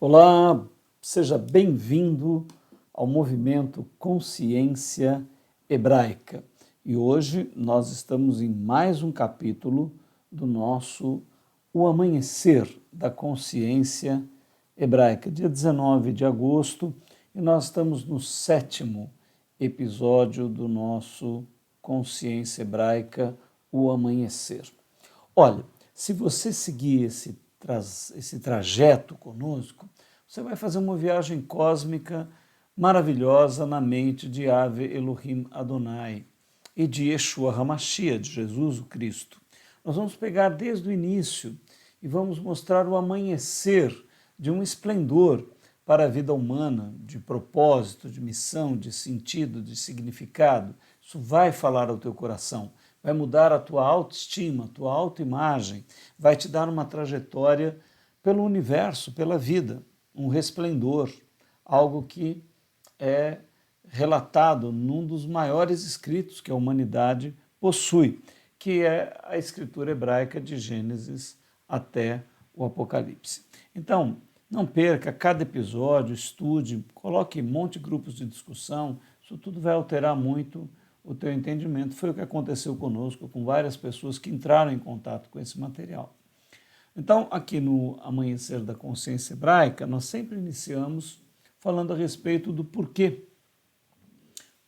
Olá, seja bem-vindo ao movimento Consciência Hebraica. E hoje nós estamos em mais um capítulo do nosso O Amanhecer da Consciência Hebraica, dia 19 de agosto, e nós estamos no 7º episódio do nosso Consciência Hebraica, O Amanhecer. Olha, se você seguir esse trajeto conosco, você vai fazer uma viagem cósmica maravilhosa na mente de Yahvé Elohim Adonai e de Yeshua HaMashiach, de Jesus o Cristo. Nós vamos pegar desde o início e vamos mostrar o amanhecer de um esplendor para a vida humana, de propósito, de missão, de sentido, de significado. Isso vai falar ao teu coração, vai mudar a tua autoestima, a tua autoimagem, vai te dar uma trajetória pelo universo, pela vida, um resplendor, algo que é relatado num dos maiores escritos que a humanidade possui, que é a escritura hebraica de Gênesis até o Apocalipse. Então, não perca cada episódio, estude, coloque um monte de grupos de discussão, isso tudo vai alterar muito o teu entendimento. Foi o que aconteceu conosco, com várias pessoas que entraram em contato com esse material. Então, aqui no Amanhecer da Consciência Hebraica, nós sempre iniciamos falando a respeito do porquê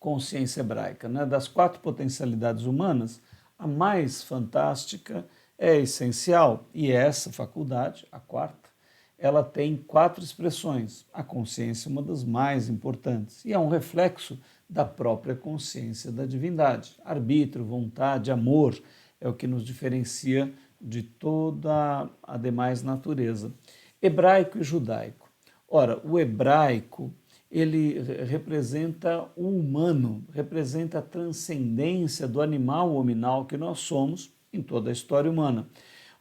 consciência hebraica, né? Das 4 potencialidades humanas, a mais fantástica é a essencial, e essa faculdade, a quarta, ela tem 4 expressões. A consciência é uma das mais importantes, e é um reflexo da própria consciência da divindade. Arbítrio, vontade, amor é o que nos diferencia de toda a demais natureza. Hebraico e judaico. Ora, o hebraico, ele representa o humano, representa a transcendência do animal hominal que nós somos em toda a história humana.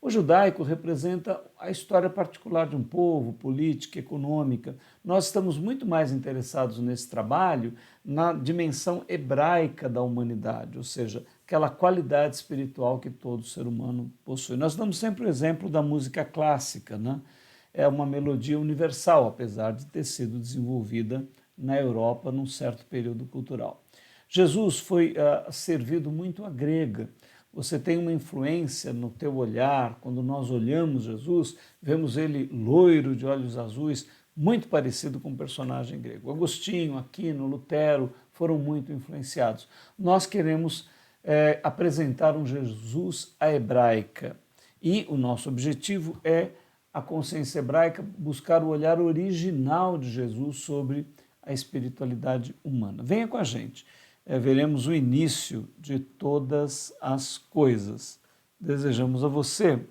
O judaico representa a história particular de um povo, política, econômica. Nós estamos muito mais interessados nesse trabalho na dimensão hebraica da humanidade, ou seja, aquela qualidade espiritual que todo ser humano possui. Nós damos sempre o exemplo da música clássica, né? É uma melodia universal, apesar de ter sido desenvolvida na Europa num certo período cultural. Jesus foi servido muito à grega. Você tem uma influência no teu olhar, quando nós olhamos Jesus, vemos ele loiro, de olhos azuis, muito parecido com um personagem grego. Agostinho, Aquino, Lutero foram muito influenciados. Nós queremos apresentar um Jesus à hebraica e o nosso objetivo é a consciência hebraica buscar o olhar original de Jesus sobre a espiritualidade humana. Venha com a gente. Veremos o início de todas as coisas. Desejamos a você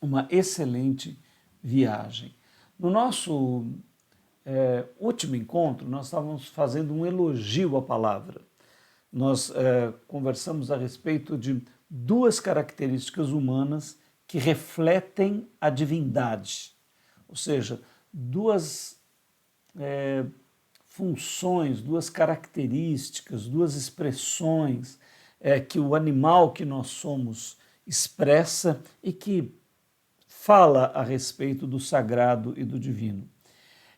uma excelente viagem. No nosso último encontro, nós estávamos fazendo um elogio à palavra. Nós conversamos a respeito de 2 características humanas que refletem a divindade, ou seja, 2 funções, 2 características, 2 expressões que o animal que nós somos expressa e que fala a respeito do sagrado e do divino.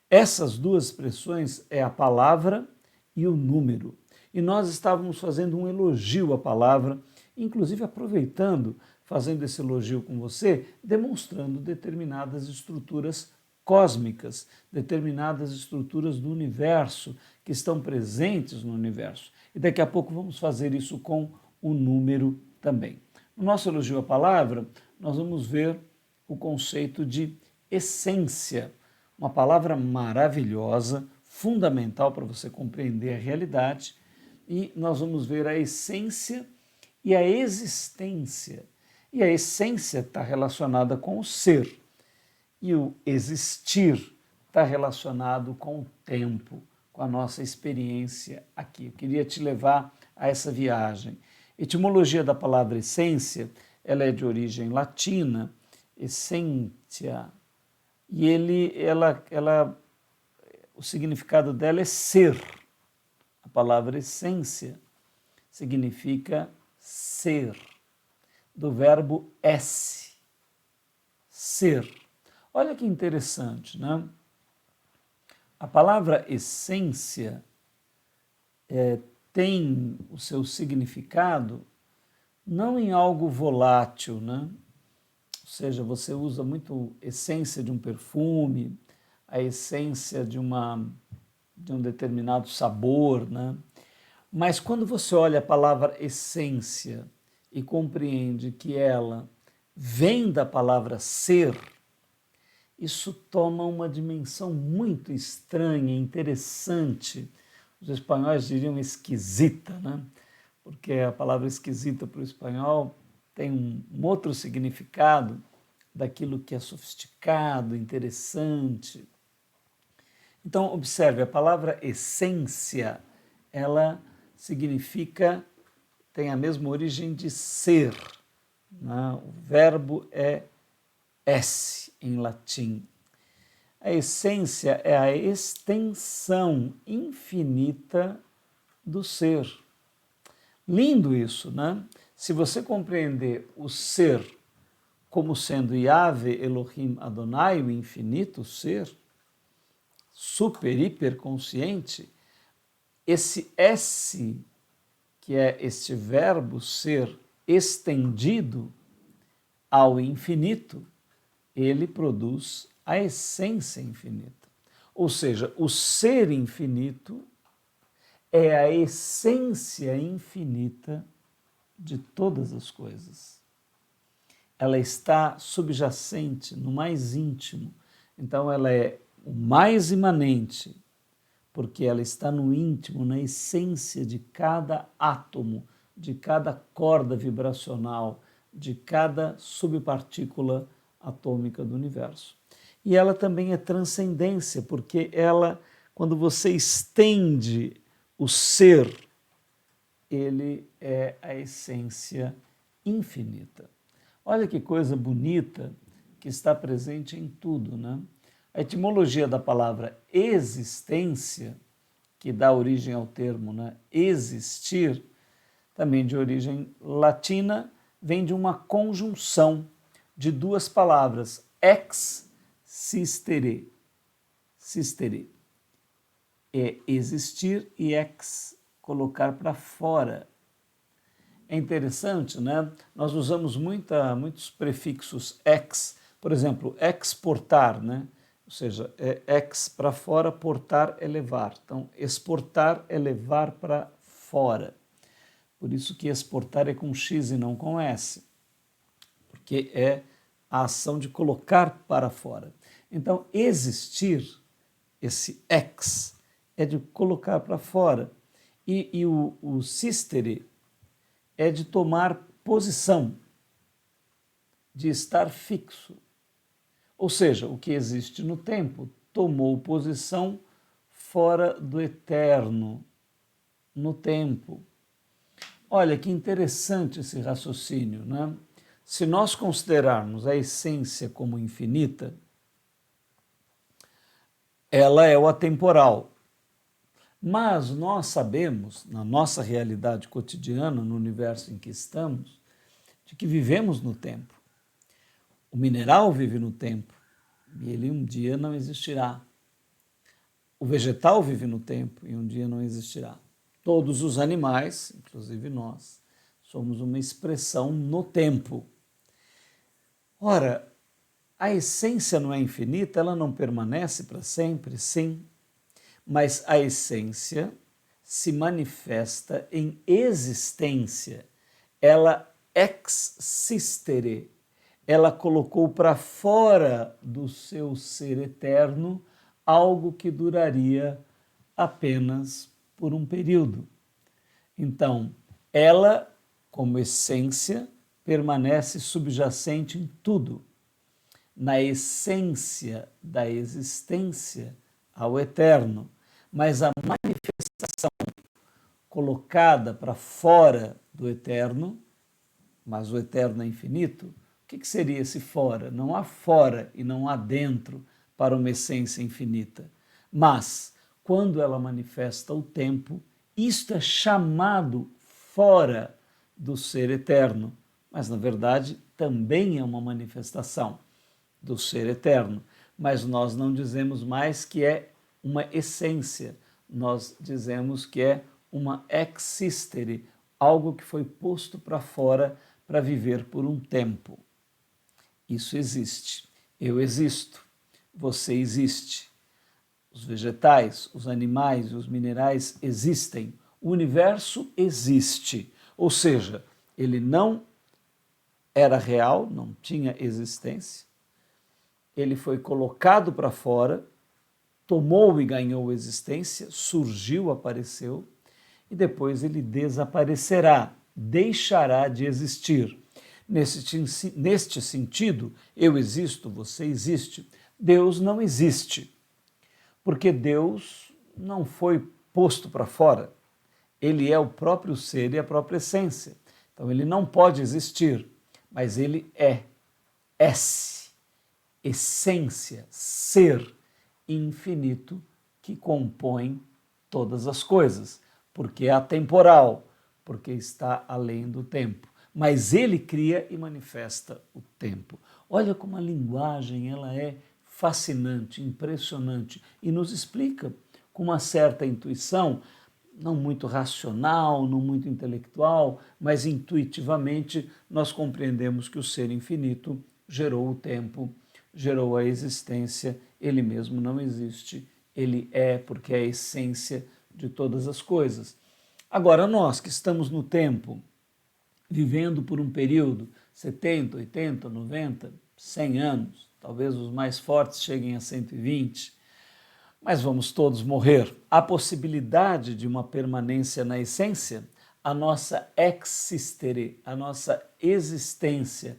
Essas 2 expressões é a palavra e o número. E nós estávamos fazendo um elogio à palavra, inclusive aproveitando, fazendo esse elogio com você, demonstrando determinadas estruturas cósmicas, determinadas estruturas do universo que estão presentes no universo. E daqui a pouco vamos fazer isso com o número também. No nosso elogio à palavra, nós vamos ver o conceito de essência, uma palavra maravilhosa, fundamental para você compreender a realidade, e nós vamos ver a essência e a existência. E a essência está relacionada com o ser, e o existir está relacionado com o tempo, com a nossa experiência aqui. Eu queria te levar a essa viagem. Etimologia da palavra essência, ela é de origem latina, essentia, e o significado dela é ser. A palavra essência significa ser, do verbo esse, ser. Olha que interessante, né? A palavra essência tem o seu significado não em algo volátil, né? Ou seja, você usa muito essência de um perfume, a essência de um determinado sabor, né? Mas quando você olha a palavra essência e compreende que ela vem da palavra ser, isso toma uma dimensão muito estranha, interessante. Os espanhóis diriam esquisita, né? Porque a palavra esquisita para o espanhol tem um outro significado daquilo que é sofisticado, interessante. Então, observe, a palavra essência, ela significa, tem a mesma origem de ser, né? O verbo é esse, em latim. A essência é a extensão infinita do ser. Lindo isso, né? Se você compreender o ser como sendo Yahvé Elohim Adonai, o infinito ser, super, hiper consciente, esse S, que é este verbo ser estendido ao infinito, ele produz a essência infinita. Ou seja, o ser infinito é a essência infinita de todas as coisas. Ela está subjacente no mais íntimo. Então, ela é o mais imanente, porque ela está no íntimo, na essência de cada átomo, de cada corda vibracional, de cada subpartícula atômica do universo. E ela também é transcendência, porque ela, quando você estende o ser, ele é a essência infinita. Olha que coisa bonita que está presente em tudo, né? A etimologia da palavra existência, que dá origem ao termo, né, existir, também de origem latina, vem de uma conjunção de duas palavras, ex sistere. Sistere é existir e ex, colocar para fora. É interessante, né? Nós usamos muitos prefixos ex, por exemplo, exportar, né? Ou seja, é ex para fora, portar é levar. Então, exportar é levar para fora. Por isso que exportar é com X e não com S, porque é a ação de colocar para fora. Então, existir, esse ex, é de colocar para fora. E o sistere é de tomar posição, de estar fixo. Ou seja, o que existe no tempo tomou posição fora do eterno, no tempo. Olha que interessante esse raciocínio, né? Se nós considerarmos a essência como infinita, ela é o atemporal. Mas nós sabemos, na nossa realidade cotidiana, no universo em que estamos, de que vivemos no tempo. O mineral vive no tempo e ele um dia não existirá. O vegetal vive no tempo e um dia não existirá. Todos os animais, inclusive nós, somos uma expressão no tempo. Ora, a essência não é infinita, ela não permanece para sempre, sim, mas a essência se manifesta em existência. Ela ex sistere, ela colocou para fora do seu ser eterno algo que duraria apenas por um período. Então, ela, como essência, permanece subjacente em tudo, na essência da existência ao eterno, mas a manifestação colocada para fora do eterno, mas o eterno é infinito, o que seria esse fora? Não há fora e não há dentro para uma essência infinita. Mas, quando ela manifesta o tempo, isto é chamado fora do ser eterno, mas na verdade também é uma manifestação. do ser eterno, mas nós não dizemos mais que é uma essência, nós dizemos que é uma existere, algo que foi posto para fora para viver por um tempo. Isso existe. Eu existo. Você existe. Os vegetais, os animais e os minerais existem. O universo existe. Ou seja, ele não era real, não tinha existência. Ele foi colocado para fora, tomou e ganhou existência, surgiu, apareceu, e depois ele desaparecerá, deixará de existir. Neste sentido, eu existo, você existe. Deus não existe, porque Deus não foi posto para fora. Ele é o próprio ser e a própria essência. Então ele não pode existir, mas ele é, esse, essência, ser infinito que compõe todas as coisas, porque é atemporal, porque está além do tempo. Mas ele cria e manifesta o tempo. Olha como a linguagem ela é fascinante, impressionante e nos explica com uma certa intuição, não muito racional, não muito intelectual, mas intuitivamente nós compreendemos que o ser infinito gerou o tempo, gerou a existência, ele mesmo não existe, ele é porque é a essência de todas as coisas. Agora, nós que estamos no tempo, vivendo por um período 70, 80, 90, 100 anos, talvez os mais fortes cheguem a 120, mas vamos todos morrer. Há possibilidade de uma permanência na essência? A nossa existere, a nossa existência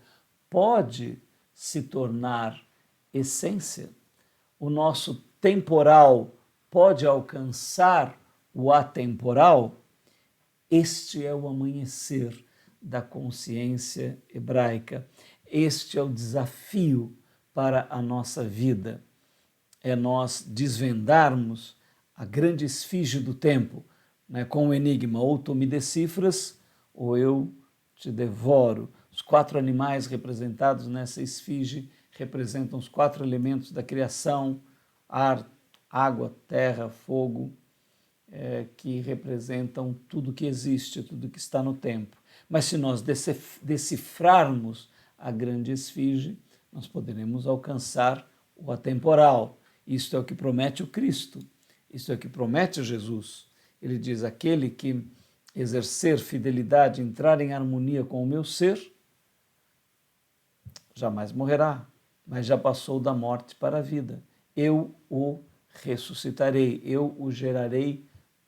pode se tornar essência? O nosso temporal pode alcançar o atemporal? Este é o amanhecer da consciência hebraica. Este é o desafio para a nossa vida. É nós desvendarmos a grande esfinge do tempo, né, com o enigma: ou tu me decifras, ou eu te devoro. Os 4 animais representados nessa esfinge representam os 4 elementos da criação: ar, água, terra, fogo, que representam tudo que existe, tudo que está no tempo. Mas se nós decifrarmos a grande esfinge, nós poderemos alcançar o atemporal. Isto é o que promete o Cristo, isto é o que promete Jesus. Ele diz: aquele que exercer fidelidade, entrar em harmonia com o meu ser, jamais morrerá, mas já passou da morte para a vida. Eu o ressuscitarei, eu o gerarei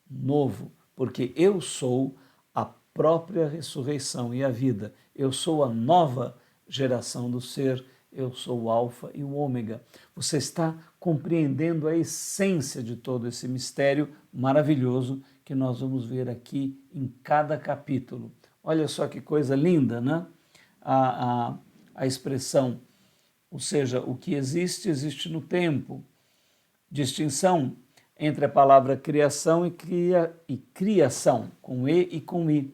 novo, porque eu sou a própria ressurreição e a vida. Eu sou a nova geração do ser, eu sou o alfa e o ômega. Você está compreendendo a essência de todo esse mistério maravilhoso que nós vamos ver aqui em cada capítulo. Olha só que coisa linda, né? A expressão, ou seja, o que existe, existe no tempo. Distinção entre a palavra criação e criação, com E e com I.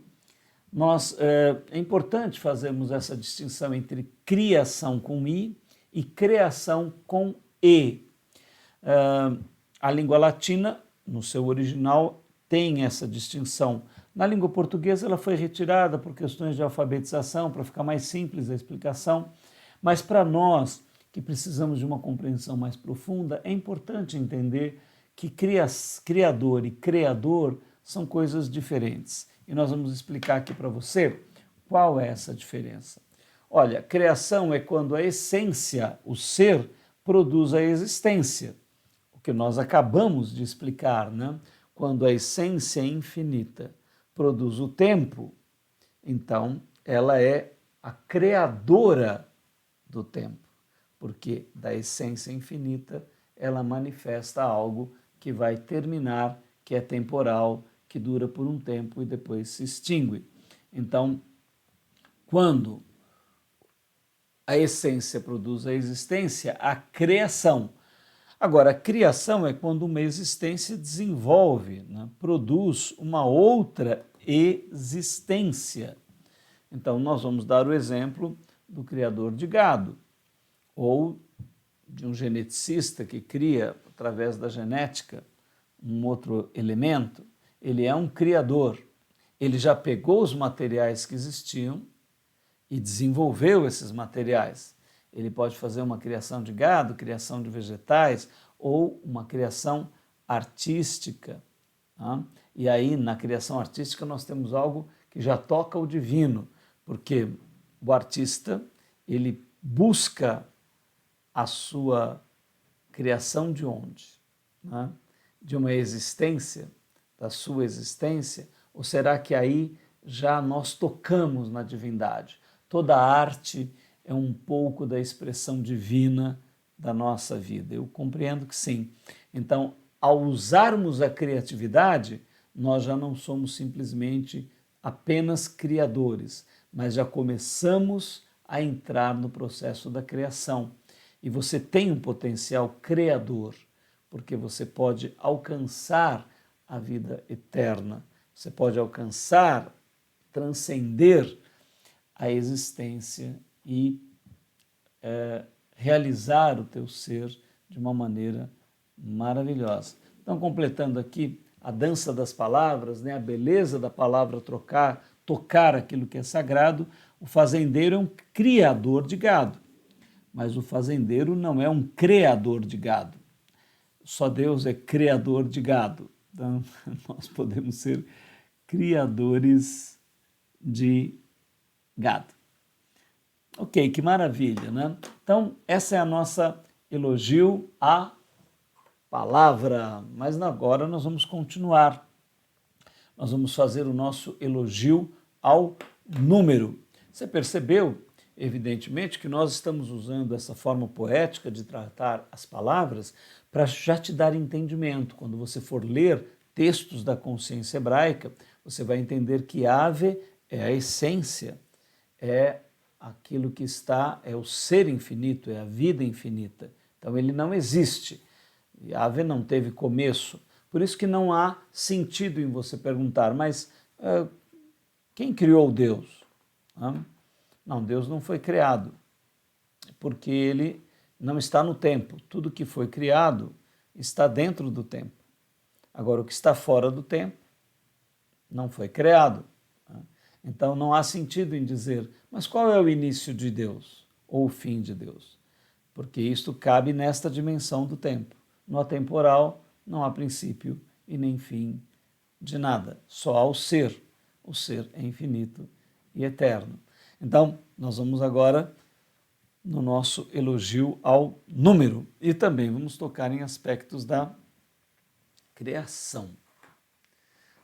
É importante fazermos essa distinção entre criação com I e criação com E. A língua latina, no seu original, tem essa distinção. Na língua portuguesa ela foi retirada por questões de alfabetização, para ficar mais simples a explicação, mas para nós que precisamos de uma compreensão mais profunda, é importante entender que criador e criador são coisas diferentes. E nós vamos explicar aqui para você qual é essa diferença. Olha, criação é quando a essência, o ser, produz a existência. O que nós acabamos de explicar, né? Quando a essência infinita produz o tempo, então ela é a criadora do tempo, porque da essência infinita ela manifesta algo que vai terminar, que é temporal, que dura por um tempo e depois se extingue. Então, quando a essência produz a existência, a criação. Agora, a criação é quando uma existência desenvolve, né, produz uma outra existência. Então, nós vamos dar o exemplo do criador de gado, ou de um geneticista que cria, através da genética, um outro elemento, ele é um criador. Ele já pegou os materiais que existiam e desenvolveu esses materiais. Ele pode fazer uma criação de gado, criação de vegetais ou uma criação artística. Tá? E aí, na criação artística, nós temos algo que já toca o divino, porque o artista, ele busca a sua criação de onde? Né? De uma existência, da sua existência? Ou será que aí já nós tocamos na divindade? Toda arte é um pouco da expressão divina da nossa vida. Eu compreendo que sim. Então, ao usarmos a criatividade, nós já não somos simplesmente apenas criadores, mas já começamos a entrar no processo da criação. E você tem um potencial criador, porque você pode alcançar a vida eterna, você pode alcançar, transcender a existência e realizar o teu ser de uma maneira maravilhosa. Então, completando aqui a dança das palavras, né, a beleza da palavra tocar aquilo que é sagrado, o fazendeiro é um criador de gado, mas o fazendeiro não é um criador de gado. Só Deus é criador de gado. Então, nós podemos ser criadores de gado. Ok, que maravilha, né? Então, essa é a nossa elogio à palavra, mas agora nós vamos continuar. Nós vamos fazer o nosso elogio ao número. Você percebeu, evidentemente, que nós estamos usando essa forma poética de tratar as palavras para já te dar entendimento. Quando você for ler textos da consciência hebraica, você vai entender que Ave é a essência, é aquilo que está, é o ser infinito, é a vida infinita. Então ele não existe. Ave não teve começo. Por isso que não há sentido em você perguntar, mas quem criou Deus? Não, Deus não foi criado, porque ele não está no tempo. Tudo que foi criado está dentro do tempo. Agora, o que está fora do tempo não foi criado. Então, não há sentido em dizer, mas qual é o início de Deus ou o fim de Deus? Porque isto cabe nesta dimensão do tempo. No atemporal, não há princípio e nem fim de nada, só há o ser. O ser é infinito e eterno. Então, nós vamos agora no nosso elogio ao número e também vamos tocar em aspectos da criação.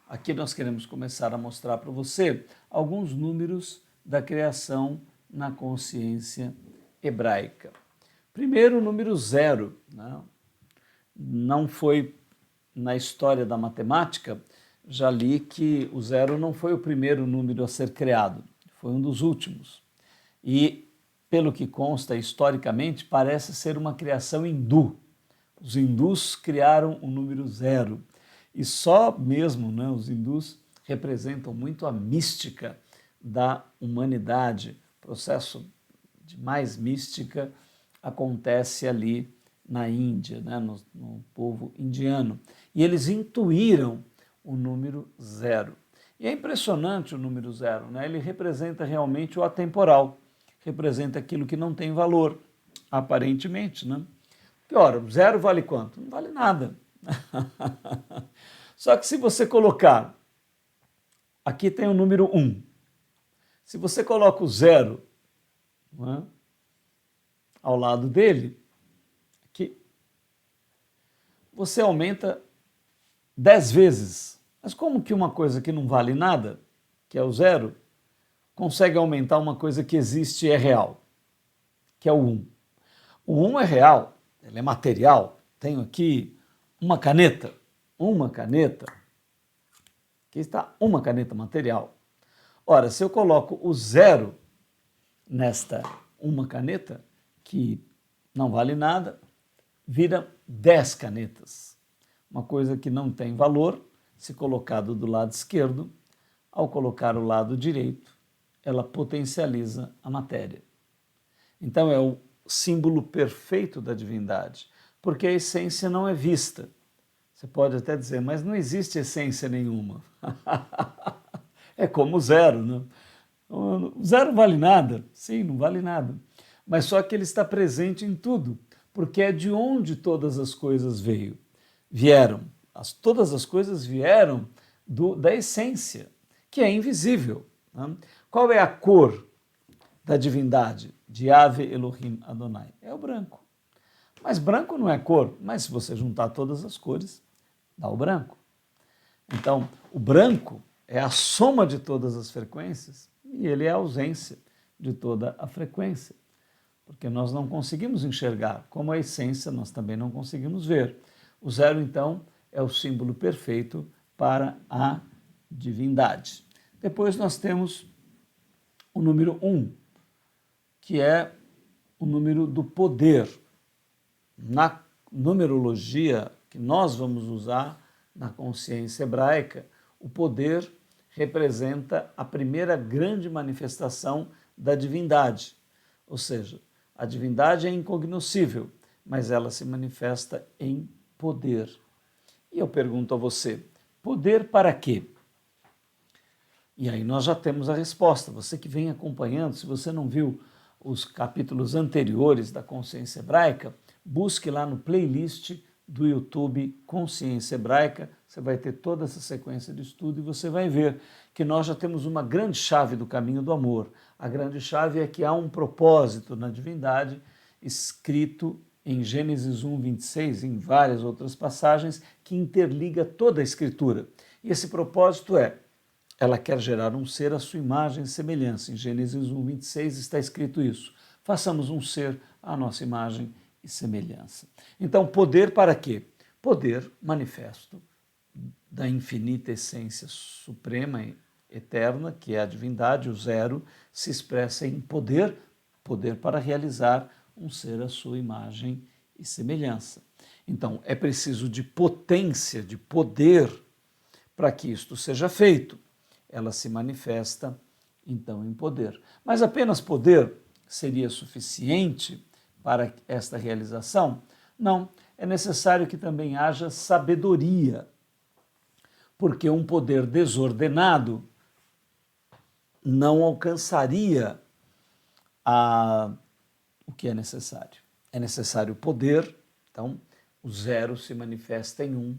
Aqui nós queremos começar a mostrar para você alguns números da criação na consciência hebraica. Primeiro, o número 0. Não foi na história da matemática, já li que o 0 não foi o primeiro número a ser criado, foi um dos últimos. E, pelo que consta historicamente, parece ser uma criação hindu. Os hindus criaram o número 0. E só mesmo, os hindus representam muito a mística da humanidade. O processo de mais mística acontece ali na Índia, no povo indiano. E eles intuíram o número 0. E é impressionante o número 0, Ele representa realmente o atemporal, representa aquilo que não tem valor, aparentemente, Pior, o 0 vale quanto? Não vale nada. Só que se você colocar, aqui tem o número 1, se você coloca o 0 ao lado dele, aqui, você aumenta 10 vezes. Mas como que uma coisa que não vale nada, que é o 0, consegue aumentar uma coisa que existe e é real, que é o 1? O 1 é real, ele é material. Tenho aqui uma caneta, aqui está uma caneta material. Ora, se eu coloco o 0 nesta uma caneta, que não vale nada, vira 10 canetas. Uma coisa que não tem valor, se colocado do lado esquerdo, ao colocar o lado direito, ela potencializa a matéria. Então é o símbolo perfeito da divindade, porque a essência não é vista. Você pode até dizer, mas não existe essência nenhuma. É como o zero, né? O zero vale nada. Sim, não vale nada. Mas só que ele está presente em tudo, porque é de onde todas as coisas vieram. Todas as coisas vieram da essência, que é invisível. Né? Qual é a cor da divindade? De Yahvé Elohim Adonai. É o branco. Mas branco não é cor, mas se você juntar todas as cores, dá o branco. Então, o branco é a soma de todas as frequências e ele é a ausência de toda a frequência, porque nós não conseguimos enxergar, como a essência nós também não conseguimos ver. O zero, então, é o símbolo perfeito para a divindade. Depois nós temos o número 1, que é o número do poder. Na numerologia que nós vamos usar na consciência hebraica, o poder representa a primeira grande manifestação da divindade. Ou seja, a divindade é incognoscível, mas ela se manifesta em poder. E eu pergunto a você, poder para quê? E aí nós já temos a resposta. Você que vem acompanhando, se você não viu os capítulos anteriores da Consciência Hebraica, busque lá no playlist do YouTube Consciência Hebraica, você vai ter toda essa sequência de estudo e você vai ver que nós já temos uma grande chave do caminho do amor. A grande chave é que há um propósito na divindade escrito em Gênesis 1, 26, em várias outras passagens, que interliga toda a Escritura. E esse propósito ela quer gerar um ser à sua imagem e semelhança. Em Gênesis 1, 26 está escrito isso. Façamos um ser à nossa imagem e semelhança. Então, poder para quê? Poder manifesto da infinita essência suprema e eterna, que é a divindade, o zero, se expressa em poder, poder para realizar um ser à sua imagem e semelhança. Então, é preciso de potência, de poder, para que isto seja feito. Ela se manifesta, então, em poder. Mas apenas poder seria suficiente para esta realização? Não, é necessário que também haja sabedoria, porque um poder desordenado não alcançaria o que é necessário. É necessário poder, então o zero se manifesta em um,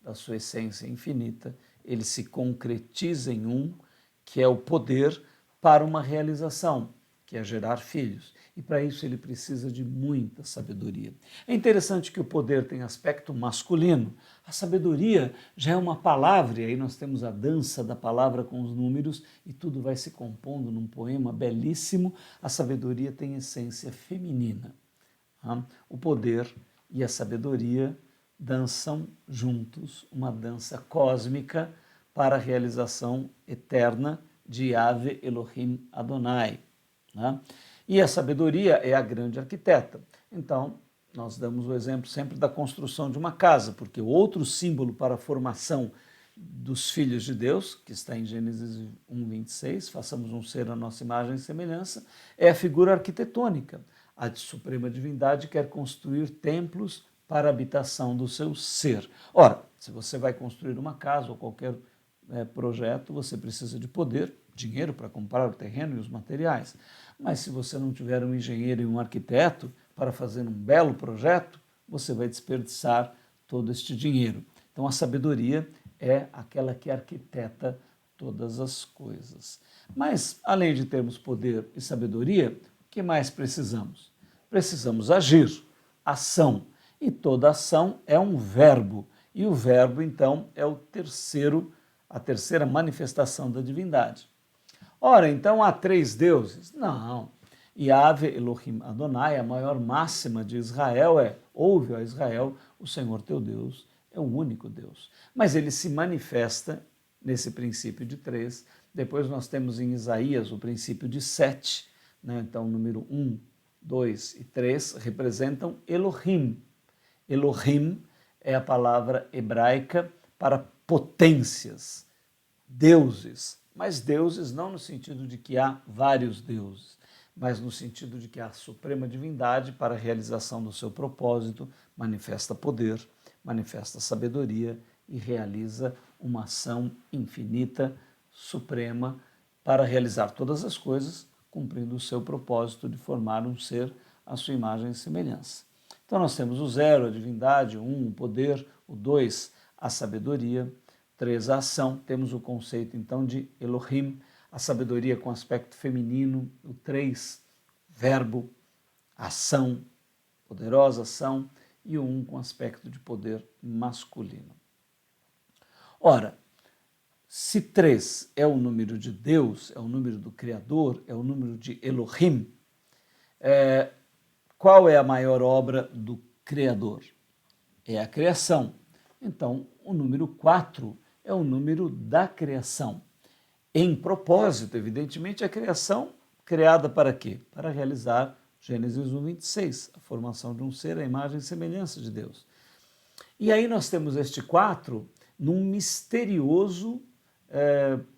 da sua essência infinita, ele se concretiza em um, que é o poder para uma realização, que é gerar filhos. E para isso ele precisa de muita sabedoria. É interessante que o poder tem aspecto masculino. A sabedoria já é uma palavra, e aí nós temos a dança da palavra com os números, e tudo vai se compondo num poema belíssimo. A sabedoria tem essência feminina. O poder e a sabedoria dançam juntos uma dança cósmica para a realização eterna de Yahvé Elohim Adonai. E a sabedoria é a grande arquiteta. Então, nós damos o exemplo sempre da construção de uma casa, porque o outro símbolo para a formação dos filhos de Deus, que está em Gênesis 1, 26, façamos um ser à nossa imagem e semelhança, é a figura arquitetônica. A suprema divindade quer construir templos para a habitação do seu ser. Ora, se você vai construir uma casa ou qualquer projeto, você precisa de poder, dinheiro para comprar o terreno e os materiais. Mas se você não tiver um engenheiro e um arquiteto para fazer um belo projeto, você vai desperdiçar todo este dinheiro. Então a sabedoria é aquela que arquiteta todas as coisas. Mas, além de termos poder e sabedoria, o que mais precisamos? Precisamos agir, ação. E toda ação é um verbo. E o verbo, então, é a terceira manifestação da divindade. Ora, então há três deuses? Não. Yahvé Elohim Adonai, a maior máxima de Israel ouve, ó Israel, o Senhor teu Deus é o único Deus. Mas ele se manifesta nesse princípio de três. Depois nós temos em Isaías o princípio de sete. Então, número 1, 2 e 3 representam Elohim. Elohim é a palavra hebraica para potências, deuses. Mas deuses não no sentido de que há vários deuses, mas no sentido de que a suprema divindade, para a realização do seu propósito, manifesta poder, manifesta sabedoria e realiza uma ação infinita, suprema, para realizar todas as coisas, cumprindo o seu propósito de formar um ser à sua imagem e semelhança. Então nós temos o 0, a divindade, o 1, o poder, o 2, a sabedoria, 3, a ação. Temos o conceito então de Elohim, a sabedoria com aspecto feminino, o 3, verbo, ação, poderosa ação, e o 1 com aspecto de poder masculino. Ora, se 3 é o número de Deus, é o número do Criador, é o número de Elohim, qual é a maior obra do Criador? É a criação. Então, o número 4 é o número da criação. Em propósito, evidentemente, a criação criada para quê? Para realizar Gênesis 1, 26, a formação de um ser à imagem e semelhança de Deus. E aí nós temos este 4 num misterioso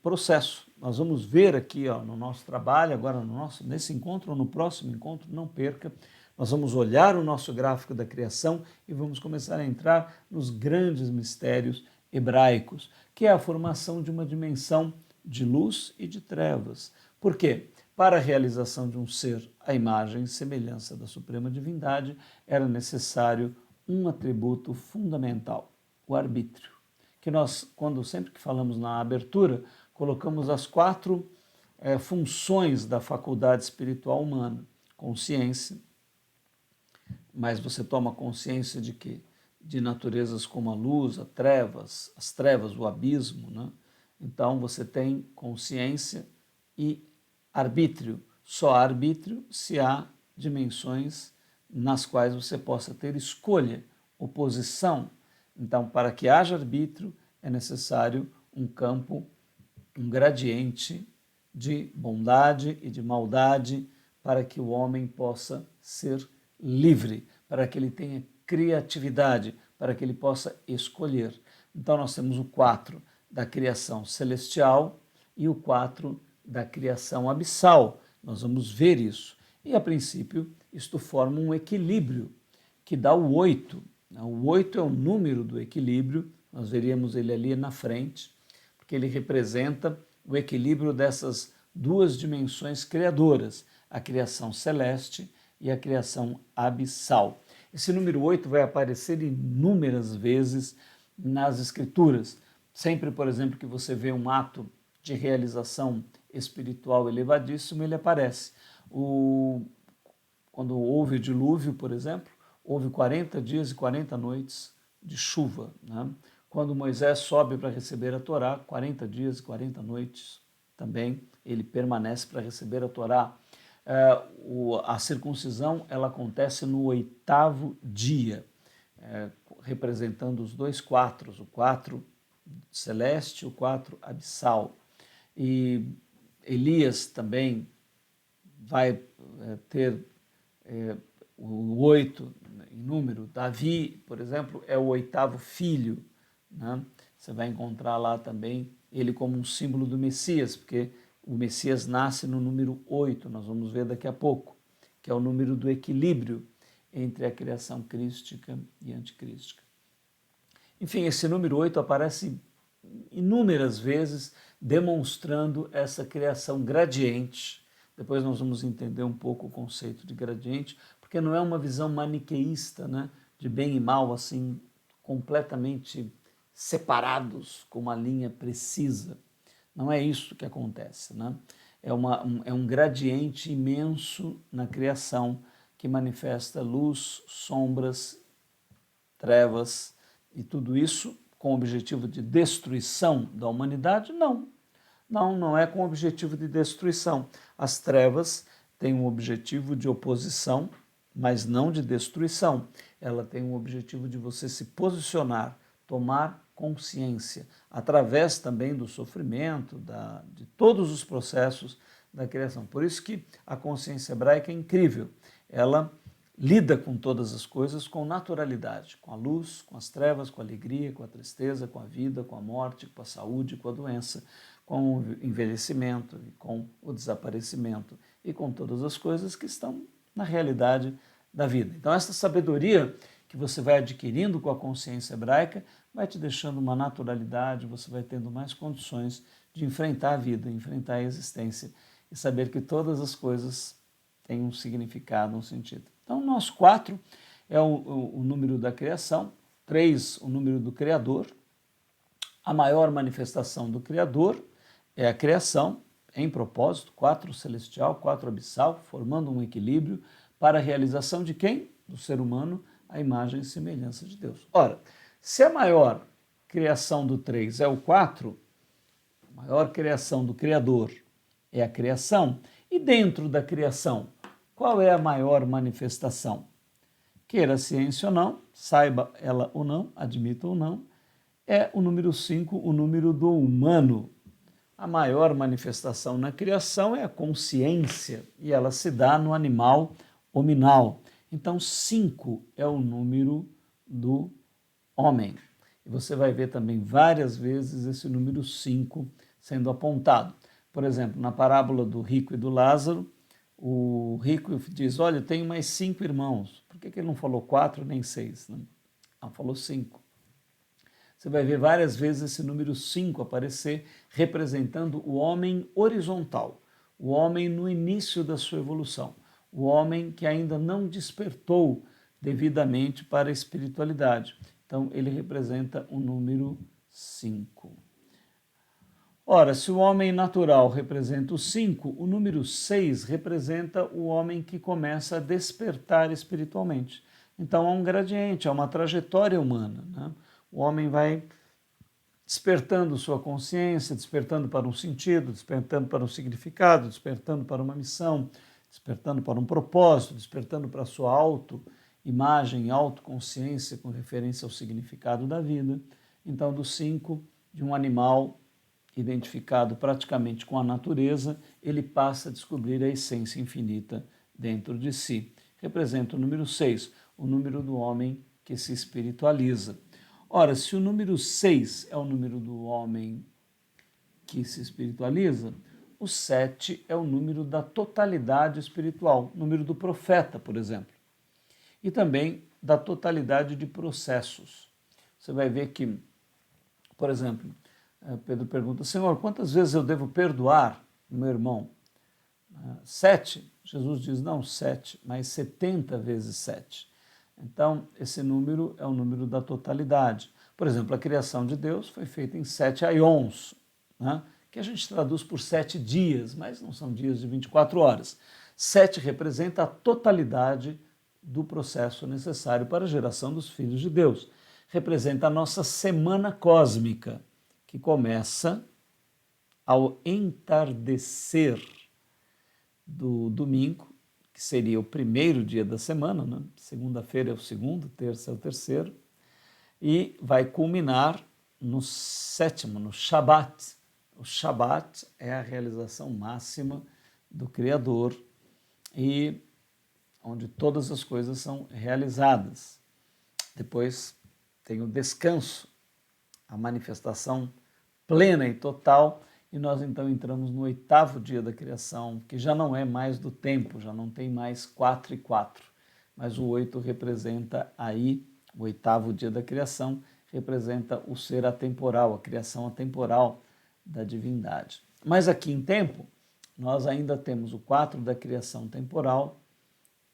processo. Nós vamos ver aqui no nosso trabalho, agora nesse encontro ou no próximo encontro, não perca, nós vamos olhar o nosso gráfico da criação e vamos começar a entrar nos grandes mistérios hebraicos, que é a formação de uma dimensão de luz e de trevas. Por quê? Para a realização de um ser à imagem e semelhança da suprema divindade, era necessário um atributo fundamental, o arbítrio, que nós, sempre que falamos na abertura, colocamos as 4 funções da faculdade espiritual humana. Consciência, mas você toma consciência de quê? De naturezas como a luz, as trevas, o abismo, né? Então você tem consciência e arbítrio. Só há arbítrio se há dimensões nas quais você possa ter escolha, oposição. Então, para que haja arbítrio, é necessário um campo, um gradiente de bondade e de maldade, para que o homem possa ser livre, para que ele tenha criatividade, para que ele possa escolher. Então nós temos o 4 da criação celestial e o 4 da criação abissal. Nós vamos ver isso. E a princípio, isto forma um equilíbrio que dá o 8. O 8 é o número do equilíbrio, nós veríamos ele ali na frente, porque ele representa o equilíbrio dessas 2 dimensões criadoras, a criação celeste e a criação abissal. Esse número 8 vai aparecer inúmeras vezes nas Escrituras. Sempre, por exemplo, que você vê um ato de realização espiritual elevadíssimo, ele aparece. Quando houve o dilúvio, por exemplo, houve 40 dias e 40 noites de chuva, né? Quando Moisés sobe para receber a Torá, 40 dias e 40 noites também ele permanece para receber a Torá. A circuncisão ela acontece no 8º dia, representando os 2 quatros, o 4 celeste e o 4 abissal. E Elias também vai ter o 8 em número. Davi, por exemplo, é o 8º filho, né? Você vai encontrar lá também ele como um símbolo do Messias, porque o Messias nasce no número 8, nós vamos ver daqui a pouco, que é o número do equilíbrio entre a criação crística e anticrística. Enfim, esse número 8 aparece inúmeras vezes demonstrando essa criação gradiente. Depois nós vamos entender um pouco o conceito de gradiente, porque não é uma visão maniqueísta, né, de bem e mal, assim, completamente separados com uma linha precisa. Não é isso que acontece, né? É um gradiente imenso na criação que manifesta luz, sombras, trevas e tudo isso com o objetivo de destruição da humanidade? Não. Não é com o objetivo de destruição. As trevas têm um objetivo de oposição, mas não de destruição. Ela tem um objetivo de você se posicionar, tomar consciência, através também do sofrimento, de todos os processos da criação. Por isso que a consciência hebraica é incrível. Ela lida com todas as coisas com naturalidade, com a luz, com as trevas, com a alegria, com a tristeza, com a vida, com a morte, com a saúde, com a doença, com o envelhecimento, com o desaparecimento e com todas as coisas que estão na realidade da vida. Então, essa sabedoria que você vai adquirindo com a consciência hebraica vai te deixando uma naturalidade, você vai tendo mais condições de enfrentar a vida, enfrentar a existência e saber que todas as coisas têm um significado, um sentido. Então, o nosso 4 é o número da criação, 3, o número do Criador. A maior manifestação do Criador é a criação, em propósito, 4 celestial, 4 abissal, formando um equilíbrio para a realização de quem? Do ser humano, a imagem e semelhança de Deus. Ora, se a maior criação do 3 é o 4, a maior criação do Criador é a criação, e dentro da criação, qual é a maior manifestação? Queira a ciência ou não, saiba ela ou não, admita ou não, é o número 5, o número do humano. A maior manifestação na criação é a consciência, e ela se dá no animal hominal. Então, 5 é o número do homem. E você vai ver também várias vezes esse número 5 sendo apontado. Por exemplo, na parábola do rico e do Lázaro, o rico diz, olha, eu tenho mais 5 irmãos. Por que ele não falou 4 nem 6? Não, falou 5. Você vai ver várias vezes esse número 5 aparecer, representando o homem horizontal, o homem no início da sua evolução, o homem que ainda não despertou devidamente para a espiritualidade. Então, ele representa o número 5. Ora, se o homem natural representa o 5, o número 6 representa o homem que começa a despertar espiritualmente. Então, há um gradiente, há uma trajetória humana, né? O homem vai despertando sua consciência, despertando para um sentido, despertando para um significado, despertando para uma missão, despertando para um propósito, despertando para a sua autoimagem, autoconsciência com referência ao significado da vida. Então, do 5, de um animal identificado praticamente com a natureza, ele passa a descobrir a essência infinita dentro de si. Representa o número 6, o número do homem que se espiritualiza. Ora, se o número 6 é o número do homem que se espiritualiza, o 7 é o número da totalidade espiritual, número do profeta, por exemplo, e também da totalidade de processos. Você vai ver que, por exemplo, Pedro pergunta, Senhor, quantas vezes eu devo perdoar o meu irmão? 7? Jesus diz, não 7, mas 70 vezes 7. Então, esse número é o número da totalidade. Por exemplo, a criação de Deus foi feita em 7 aions, né? Que a gente traduz por 7 dias, mas não são dias de 24 horas. 7 representa a totalidade do processo necessário para a geração dos filhos de Deus. Representa a nossa semana cósmica, que começa ao entardecer do domingo, que seria o primeiro dia da semana, né? Segunda-feira é o segundo, terça é o terceiro, e vai culminar no 7º, no Shabat. O Shabat é a realização máxima do Criador e onde todas as coisas são realizadas. Depois tem o descanso, a manifestação plena e total, e nós então entramos no 8º dia da criação, que já não é mais do tempo, já não tem mais 4 e 4, mas o 8 representa aí, o 8º dia da criação, representa o ser atemporal, a criação atemporal da divindade. Mas aqui em tempo, nós ainda temos o 4 da criação temporal,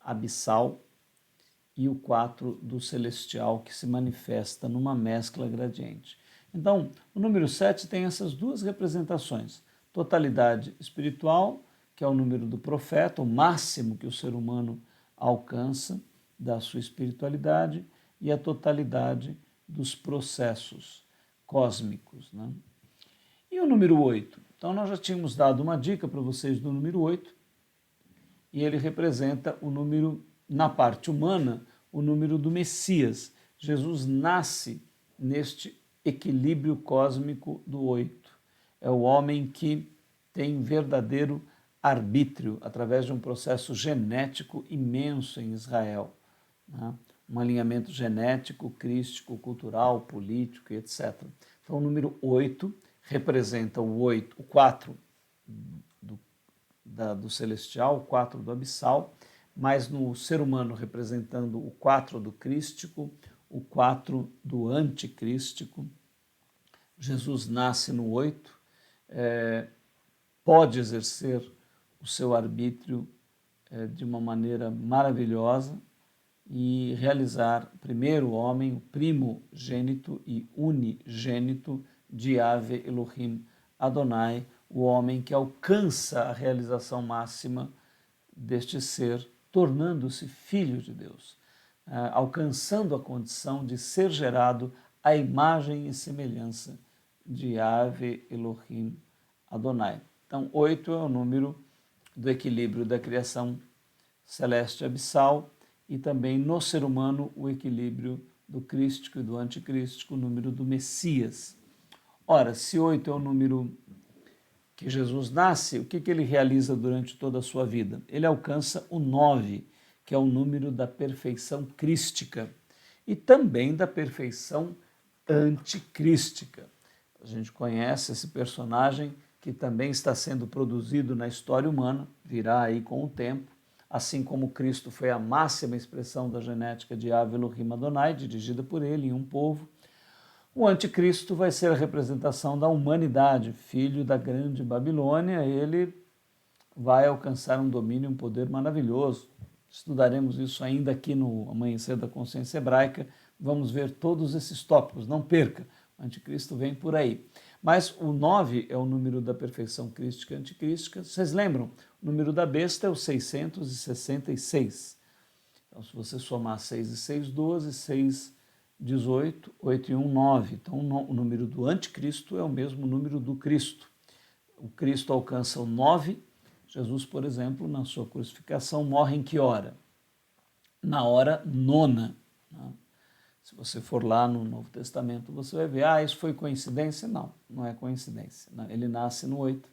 abissal, e o 4 do celestial, que se manifesta numa mescla gradiente. Então, o número 7 tem essas duas representações. Totalidade espiritual, que é o número do profeta, o máximo que o ser humano alcança da sua espiritualidade, e a totalidade dos processos cósmicos, né? E o número 8? Então, nós já tínhamos dado uma dica para vocês do número 8, e ele representa o número, na parte humana, o número do Messias. Jesus nasce neste equilíbrio cósmico do 8. É o homem que tem verdadeiro arbítrio através de um processo genético imenso em Israel, né? Um alinhamento genético, crístico, cultural, político, etc. Então, o número 8 representa o 4 do celestial, o 4 do abissal, mas no ser humano representando o 4 do crístico, o 4 do anticrístico. Jesus nasce no 8, pode exercer o seu arbítrio de uma maneira maravilhosa e realizar primeiro homem, o primogênito e unigênito de Yahvé Elohim Adonai, o homem que alcança a realização máxima deste ser, tornando-se filho de Deus, alcançando a condição de ser gerado à imagem e semelhança de Yahvé Elohim Adonai. Então, 8 é o número do equilíbrio da criação celeste abissal e também no ser humano o equilíbrio do crístico e do anticrístico, o número do Messias. Ora, se 8 é o número que Jesus nasce, o que ele realiza durante toda a sua vida? Ele alcança o 9, que é o número da perfeição crística e também da perfeição anticrística. A gente conhece esse personagem que também está sendo produzido na história humana, virá aí com o tempo, assim como Cristo foi a máxima expressão da genética de Yahvé Elohim Adonai, dirigida por ele em um povo. O anticristo vai ser a representação da humanidade, filho da grande Babilônia. Ele vai alcançar um domínio, um poder maravilhoso. Estudaremos isso ainda aqui no Amanhecer da Consciência Hebraica. Vamos ver todos esses tópicos, não perca. O anticristo vem por aí. Mas o 9 é o número da perfeição crística e anticrística. Vocês lembram? O número da besta é o 666. Então, se você somar 6 e 6, 12, 6, 18, 8 e 1, 9. Então, o número do anticristo é o mesmo número do Cristo. O Cristo alcança o 9. Jesus, por exemplo, na sua crucificação, morre em que hora? Na hora nona. Se você for lá no Novo Testamento, você vai ver, isso foi coincidência? Não, não é coincidência. Ele nasce no 8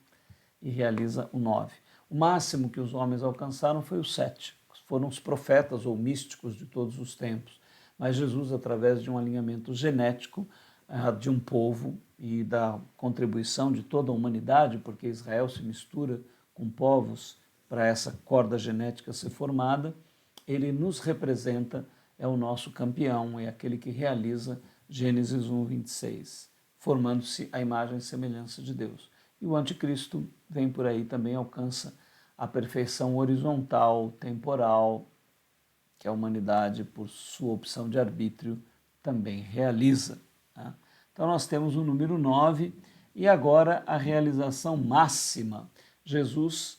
e realiza o 9. O máximo que os homens alcançaram foi o 7. Foram os profetas ou místicos de todos os tempos. Mas Jesus, através de um alinhamento genético de um povo e da contribuição de toda a humanidade, porque Israel se mistura com povos para essa corda genética ser formada, ele nos representa, é o nosso campeão, é aquele que realiza Gênesis 1, 26, formando-se a imagem e semelhança de Deus. E o anticristo vem por aí também, alcança a perfeição horizontal, temporal, que a humanidade, por sua opção de arbítrio, também realiza. Tá? Então nós temos o número 9 e agora a realização máxima. Jesus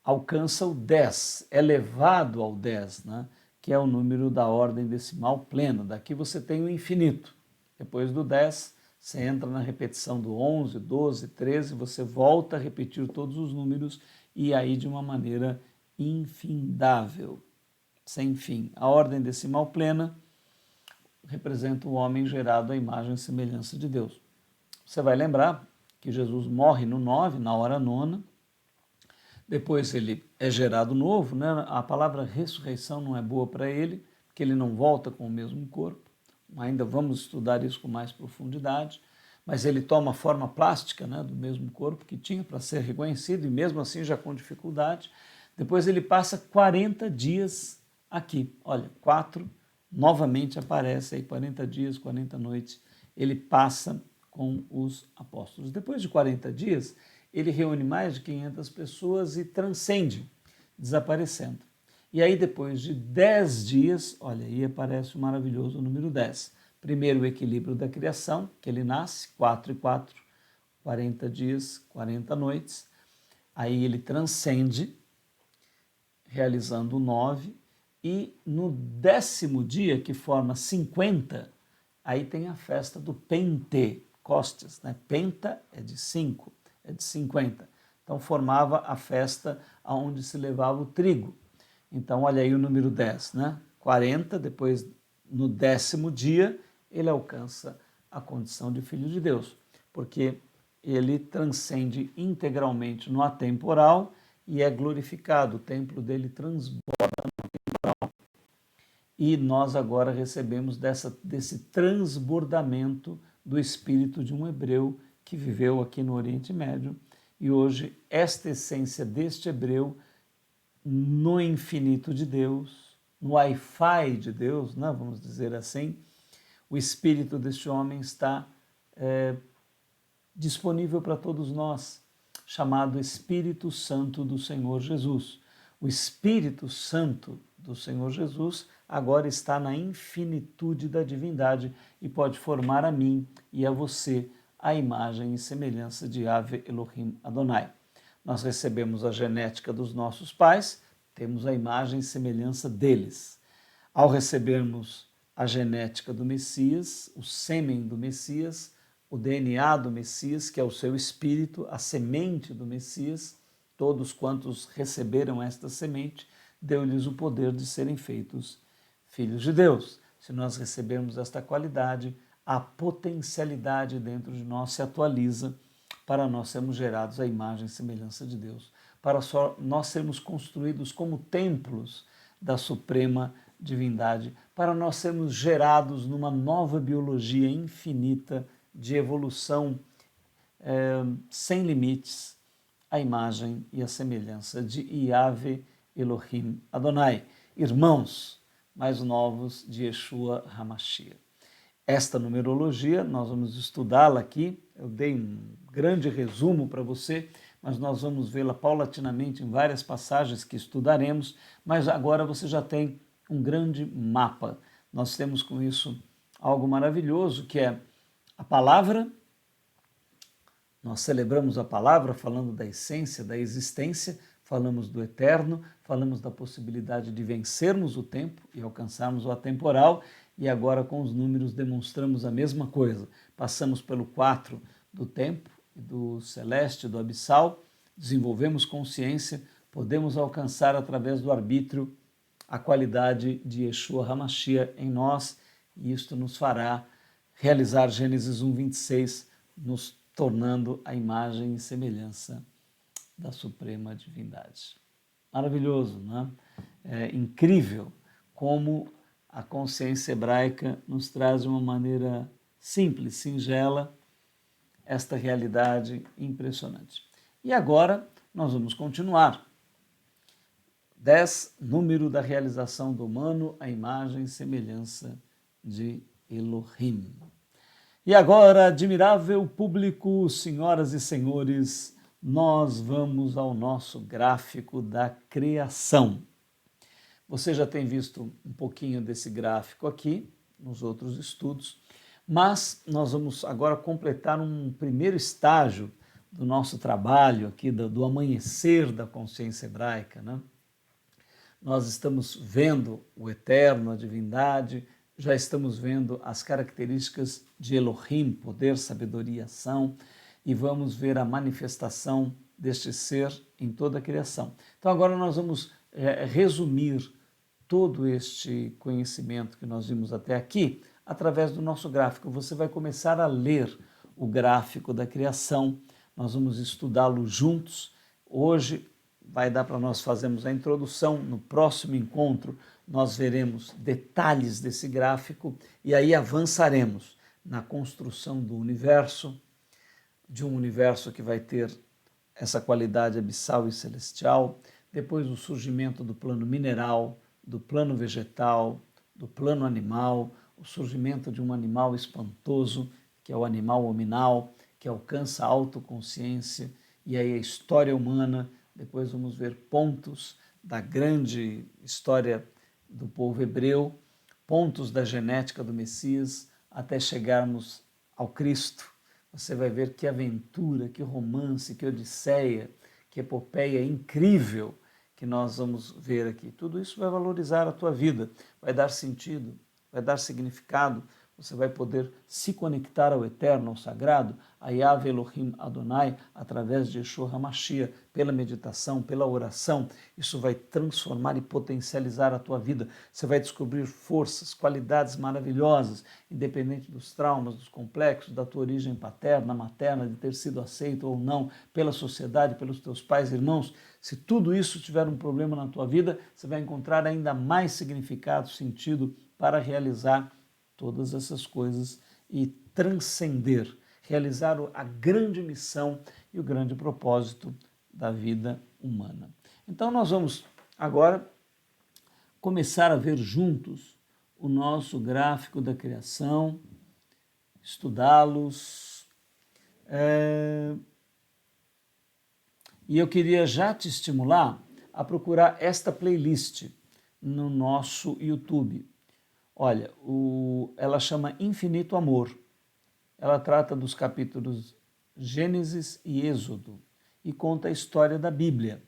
alcança o 10, é levado ao 10, né? Que é o número da ordem decimal plena. Daqui você tem o infinito. Depois do 10, você entra na repetição do 11, 12, 13, você volta a repetir todos os números e aí de uma maneira infindável, sem fim. A ordem decimal plena representa o homem gerado à imagem e semelhança de Deus. Você vai lembrar que Jesus morre no 9, na hora nona, depois ele é gerado novo, né? A palavra ressurreição não é boa para ele, porque ele não volta com o mesmo corpo, ainda vamos estudar isso com mais profundidade, mas ele toma a forma plástica, né, do mesmo corpo que tinha para ser reconhecido, e mesmo assim já com dificuldade. Depois ele passa 40 dias aqui, olha, 4, novamente aparece aí 40 dias, 40 noites, ele passa com os apóstolos. Depois de 40 dias, ele reúne mais de 500 pessoas e transcende, desaparecendo. E aí depois de 10 dias, olha, aí aparece o maravilhoso número 10. Primeiro o equilíbrio da criação, que ele nasce, 4 e 4, 40 dias, 40 noites. Aí ele transcende, realizando o 9, e no 10º dia, que forma 50, aí tem a festa do Pentecostes, né? Penta é de 5, é de 50. Então formava a festa onde se levava o trigo. Então olha aí o número 10, né? 40, depois no 10º dia ele alcança a condição de filho de Deus, porque ele transcende integralmente no atemporal e é glorificado, o templo dele transborda no atemporal. E nós agora recebemos desse transbordamento do espírito de um hebreu que viveu aqui no Oriente Médio E hoje, esta essência deste hebreu, no infinito de Deus, no Wi-Fi de Deus, né, vamos dizer assim, o espírito deste homem está disponível para todos nós, chamado Espírito Santo do Senhor Jesus. O Espírito Santo do Senhor Jesus agora está na infinitude da divindade e pode formar a mim e a você a imagem e semelhança de Yahvé Elohim Adonai. Nós recebemos a genética dos nossos pais, temos a imagem e semelhança deles. Ao recebermos a genética do Messias, o sêmen do Messias, o DNA do Messias, que é o seu espírito, a semente do Messias, todos quantos receberam esta semente, deu-lhes o poder de serem feitos filhos de Deus. Se nós recebermos esta qualidade, a potencialidade dentro de nós se atualiza para nós sermos gerados à imagem e semelhança de Deus, para nós sermos construídos como templos da suprema divindade, para nós sermos gerados numa nova biologia infinita de evolução sem limites, a imagem e a semelhança de Yahvé Elohim Adonai, irmãos mais novos de Yeshua HaMashiach. Esta numerologia, nós vamos estudá-la aqui, eu dei um grande resumo para você, mas nós vamos vê-la paulatinamente em várias passagens que estudaremos, mas agora você já tem um grande mapa. Nós temos com isso algo maravilhoso, que é a palavra. Nós celebramos a palavra falando da essência, da existência, falamos do eterno, falamos da possibilidade de vencermos o tempo e alcançarmos o atemporal, e agora com os números demonstramos a mesma coisa. Passamos pelo 4 do tempo, do celeste, do abissal, desenvolvemos consciência, podemos alcançar através do arbítrio a qualidade de Yeshua HaMashiach em nós, e isto nos fará realizar Gênesis 1:26, nos tornando a imagem e semelhança da suprema divindade. Maravilhoso, não é? É incrível como a consciência hebraica nos traz de uma maneira simples, singela, esta realidade impressionante. E agora nós vamos continuar. 10, número da realização do humano, a imagem e semelhança de Elohim. E agora, admirável público, senhoras e senhores, nós vamos ao nosso gráfico da criação. Você já tem visto um pouquinho desse gráfico aqui, nos outros estudos, mas nós vamos agora completar um primeiro estágio do nosso trabalho aqui, do amanhecer da consciência hebraica, né? Nós estamos vendo o eterno, a divindade, já estamos vendo as características de Elohim, poder, sabedoria e ação, e vamos ver a manifestação deste ser em toda a criação. Então agora nós vamos resumir todo este conhecimento que nós vimos até aqui através do nosso gráfico. Você vai começar a ler o gráfico da criação, nós vamos estudá-lo juntos. Hoje vai dar para nós fazermos a introdução, no próximo encontro nós veremos detalhes desse gráfico e aí avançaremos na construção do universo, de um universo que vai ter essa qualidade abissal e celestial, depois o surgimento do plano mineral, do plano vegetal, do plano animal, o surgimento de um animal espantoso, que é o animal hominal, que alcança a autoconsciência, e aí a história humana. Depois vamos ver pontos da grande história do povo hebreu, pontos da genética do Messias, até chegarmos ao Cristo. Você vai ver que aventura, que romance, que odisseia, que epopeia incrível que nós vamos ver aqui. Tudo isso vai valorizar a tua vida, vai dar sentido, vai dar significado. Você vai poder se conectar ao eterno, ao sagrado, a Yahvé Elohim Adonai, através de Yeshua HaMashiach, pela meditação, pela oração. Isso vai transformar e potencializar a tua vida. Você vai descobrir forças, qualidades maravilhosas, independente dos traumas, dos complexos, da tua origem paterna, materna, de ter sido aceito ou não pela sociedade, pelos teus pais e irmãos. Se tudo isso tiver um problema na tua vida, você vai encontrar ainda mais significado, sentido para realizar todas essas coisas e transcender, realizar a grande missão e o grande propósito da vida humana. Então nós vamos agora começar a ver juntos o nosso gráfico da criação, estudá-los. E eu queria já te estimular a procurar esta playlist no nosso YouTube. Olha, ela chama Infinito Amor. Ela trata dos capítulos Gênesis e Êxodo e conta a história da Bíblia.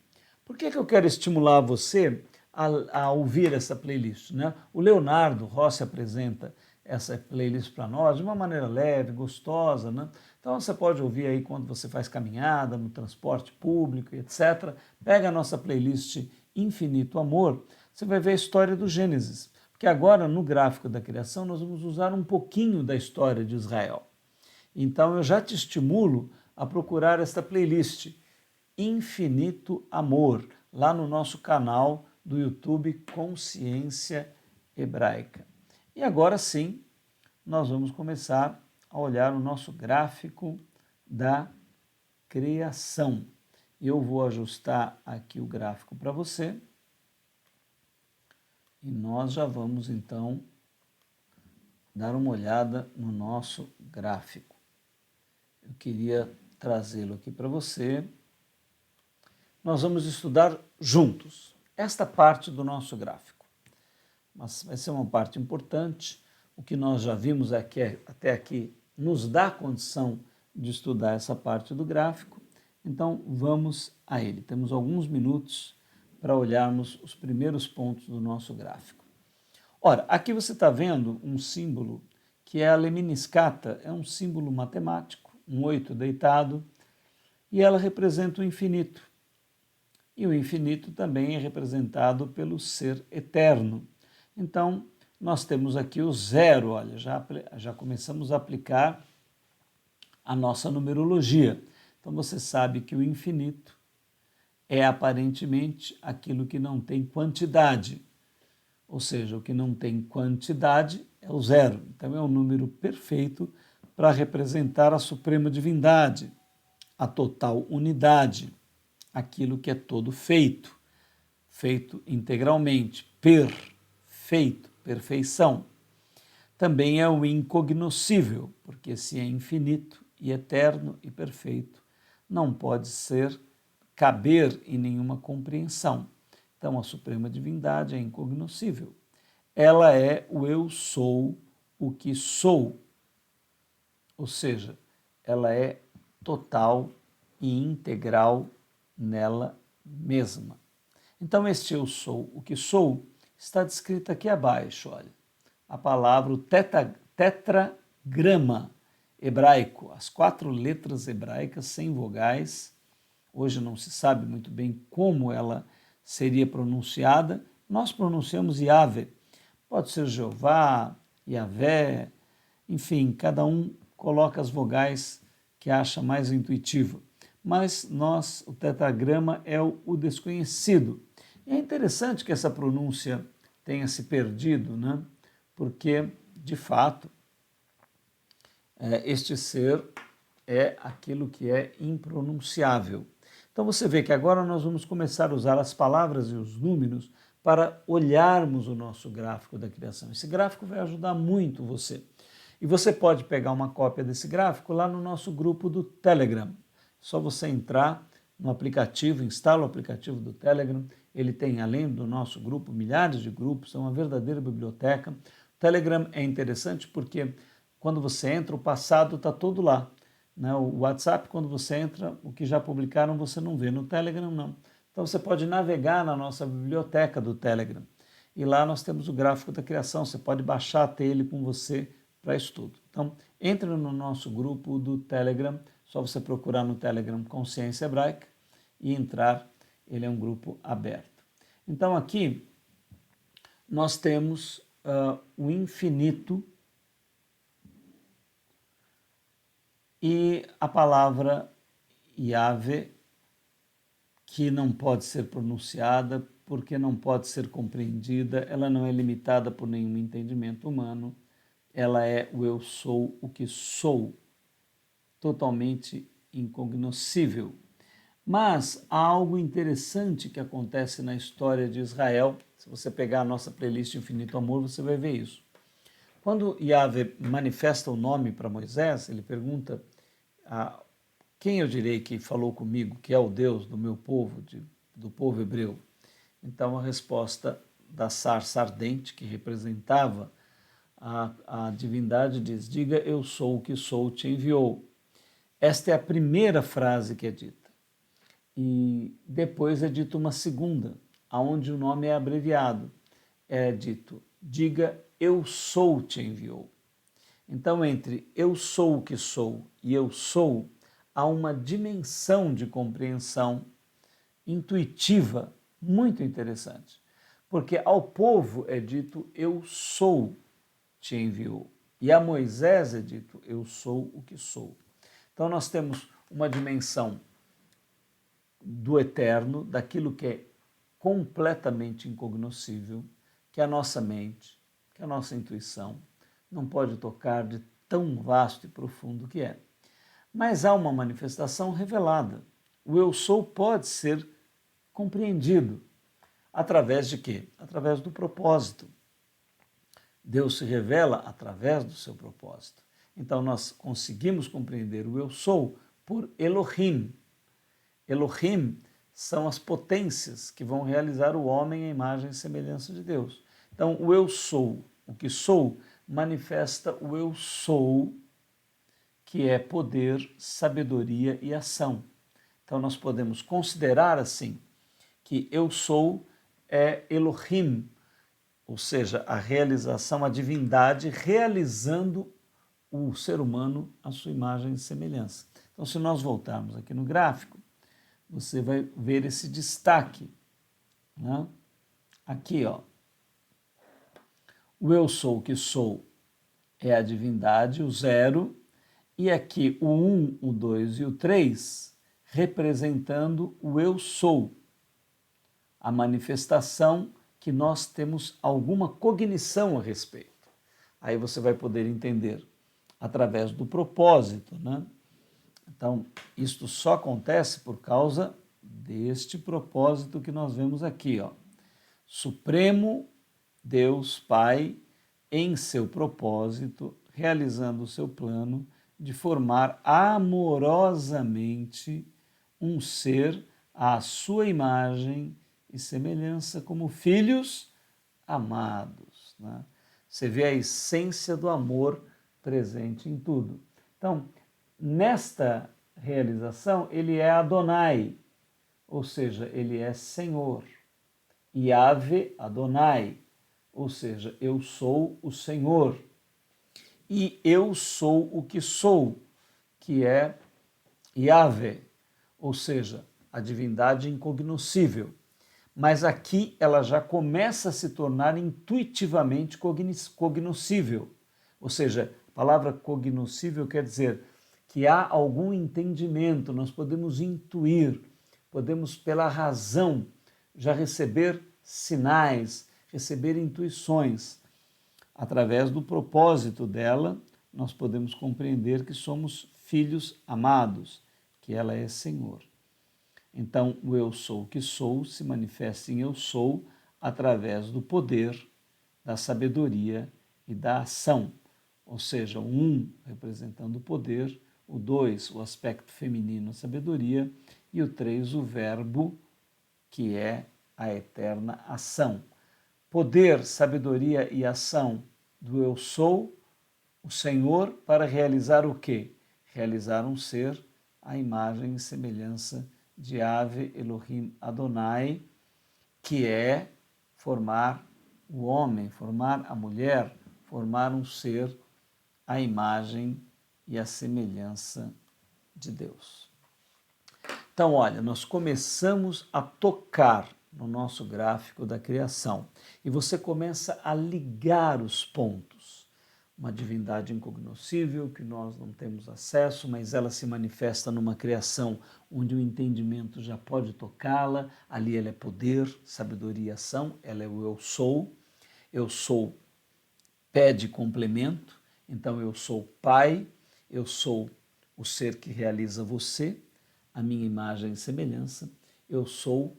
Por que eu quero estimular você a ouvir essa playlist, né? O Leonardo Rossi apresenta essa playlist para nós de uma maneira leve, gostosa, né? Então você pode ouvir aí quando você faz caminhada, no transporte público, etc. Pega a nossa playlist Infinito Amor, você vai ver a história do Gênesis, porque agora no gráfico da criação nós vamos usar um pouquinho da história de Israel. Então eu já te estimulo a procurar esta playlist Infinito Amor, lá no nosso canal do YouTube Consciência Hebraica. E agora sim, nós vamos começar a olhar o nosso gráfico da criação. Eu vou ajustar aqui o gráfico para você e nós já vamos então dar uma olhada no nosso gráfico. Eu queria trazê-lo aqui para você. Nós vamos estudar juntos esta parte do nosso gráfico. Mas vai ser uma parte importante. O que nós já vimos aqui, até aqui nos dá condição de estudar essa parte do gráfico. Então vamos a ele. Temos alguns minutos para olharmos os primeiros pontos do nosso gráfico. Ora, aqui você está vendo um símbolo que é a lemniscata, é um símbolo matemático, um 8 deitado, e ela representa o infinito. E o infinito também é representado pelo ser eterno. Então, nós temos aqui o zero, olha, já começamos a aplicar a nossa numerologia. Então, você sabe que o infinito é aparentemente aquilo que não tem quantidade. Ou seja, o que não tem quantidade é o zero. Então, é um número perfeito para representar a suprema divindade, a total unidade, aquilo que é todo feito, feito integralmente, perfeito, perfeição. Também é o incognoscível, porque se é infinito e eterno e perfeito, não pode caber em nenhuma compreensão. Então, a suprema divindade é incognoscível. Ela é o eu sou o que sou, ou seja, ela é total e integral nela mesma. Então, este eu sou o que sou está descrito aqui abaixo, olha. A palavra o tetragrama hebraico, as 4 letras hebraicas sem vogais. Hoje não se sabe muito bem como ela seria pronunciada. Nós pronunciamos Yahvé. Pode ser Jeová, Yahvé, enfim, cada um coloca as vogais que acha mais intuitivo. Mas o tetragrama é o desconhecido. E é interessante que essa pronúncia tenha se perdido, né? Porque, de fato, este ser é aquilo que é impronunciável. Então você vê que agora nós vamos começar a usar as palavras e os números para olharmos o nosso gráfico da criação. Esse gráfico vai ajudar muito você. E você pode pegar uma cópia desse gráfico lá no nosso grupo do Telegram. É só você entrar no aplicativo, instala o aplicativo do Telegram. Ele tem, além do nosso grupo, milhares de grupos, é uma verdadeira biblioteca. O Telegram é interessante porque quando você entra, o passado está todo lá. Né? O WhatsApp, quando você entra, o que já publicaram você não vê. No Telegram, não. Então você pode navegar na nossa biblioteca do Telegram. E lá nós temos o gráfico da criação. Você pode baixar, ter ele com você para estudo. Então, entre no nosso grupo do Telegram. Só você procurar no Telegram Consciência Hebraica e entrar. Ele é um grupo aberto. Então aqui nós temos o infinito e a palavra Yahvé, que não pode ser pronunciada porque não pode ser compreendida, ela não é limitada por nenhum entendimento humano, ela é o eu sou o que sou. totalmente incognoscível. Mas há algo interessante que acontece na história de Israel. Se você pegar a nossa playlist Infinito Amor, você vai ver isso. Quando Yahvé manifesta o nome para Moisés, ele pergunta a quem eu direi que falou comigo, que é o Deus do meu povo, do povo hebreu. Então a resposta da sarça ardente, que representava a divindade, diz: diga, eu sou o que sou, te enviou. Esta é a primeira frase que é dita. E depois é dito uma segunda, aonde o nome é abreviado. É dito: diga, eu sou, te enviou. Então, entre eu sou o que sou e eu sou, há uma dimensão de compreensão intuitiva muito interessante. Porque ao povo é dito: eu sou, te enviou. E a Moisés é dito: eu sou o que sou. Então, nós temos uma dimensão do eterno, daquilo que é completamente incognoscível, que a nossa mente, que a nossa intuição não pode tocar, de tão vasto e profundo que é. Mas há uma manifestação revelada. O eu sou pode ser compreendido através de quê? Através do propósito. Deus se revela através do seu propósito. Então nós conseguimos compreender o eu sou por Elohim. Elohim são as potências que vão realizar o homem à imagem e semelhança de Deus. Então, o eu sou, o que sou, manifesta o eu sou, que é poder, sabedoria e ação. Então, nós podemos considerar assim, que eu sou é Elohim, ou seja, a realização, a divindade realizando o ser humano à sua imagem e semelhança. Então, se nós voltarmos aqui no gráfico, você vai ver esse destaque, né? Aqui, ó. O eu sou que sou é a divindade, o zero, e aqui o 1, o 2 e o 3 representando o eu sou, a manifestação que nós temos alguma cognição a respeito. Aí você vai poder entender através do propósito, né? Então, isto só acontece por causa deste propósito que nós vemos aqui, ó. Supremo Deus Pai, em seu propósito, realizando o seu plano de formar amorosamente um ser à sua imagem e semelhança como filhos amados, né? Você vê a essência do amor presente em tudo. Então, nesta realização, ele é Adonai, ou seja, ele é Senhor. Yahvé Adonai, ou seja, eu sou o Senhor. E eu sou o que é Yahvé, ou seja, a divindade incognoscível. Mas aqui ela já começa a se tornar intuitivamente cognoscível. Ou seja, a palavra cognoscível quer dizer que há algum entendimento, nós podemos intuir, podemos pela razão já receber sinais, receber intuições. Através do propósito dela, nós podemos compreender que somos filhos amados, que ela é Senhor. Então, o eu sou que sou se manifesta em eu sou através do poder, da sabedoria e da ação. Ou seja, o 1 representando o poder, o 2 o aspecto feminino, a sabedoria, e o 3 o verbo, que é a eterna ação. Poder, sabedoria e ação do eu sou, o Senhor, para realizar o quê? Realizar um ser à imagem e semelhança de Yahvé Elohim Adonai, que é formar o homem, formar a mulher, formar um ser à imagem e à semelhança de Deus. Então, olha, nós começamos a tocar no nosso gráfico da criação e você começa a ligar os pontos. Uma divindade incognoscível que nós não temos acesso, mas ela se manifesta numa criação onde o entendimento já pode tocá-la. Ali ela é poder, sabedoria e ação, ela é o eu sou. Eu sou pede complemento, então eu sou pai, eu sou o ser que realiza você, a minha imagem e semelhança. Eu sou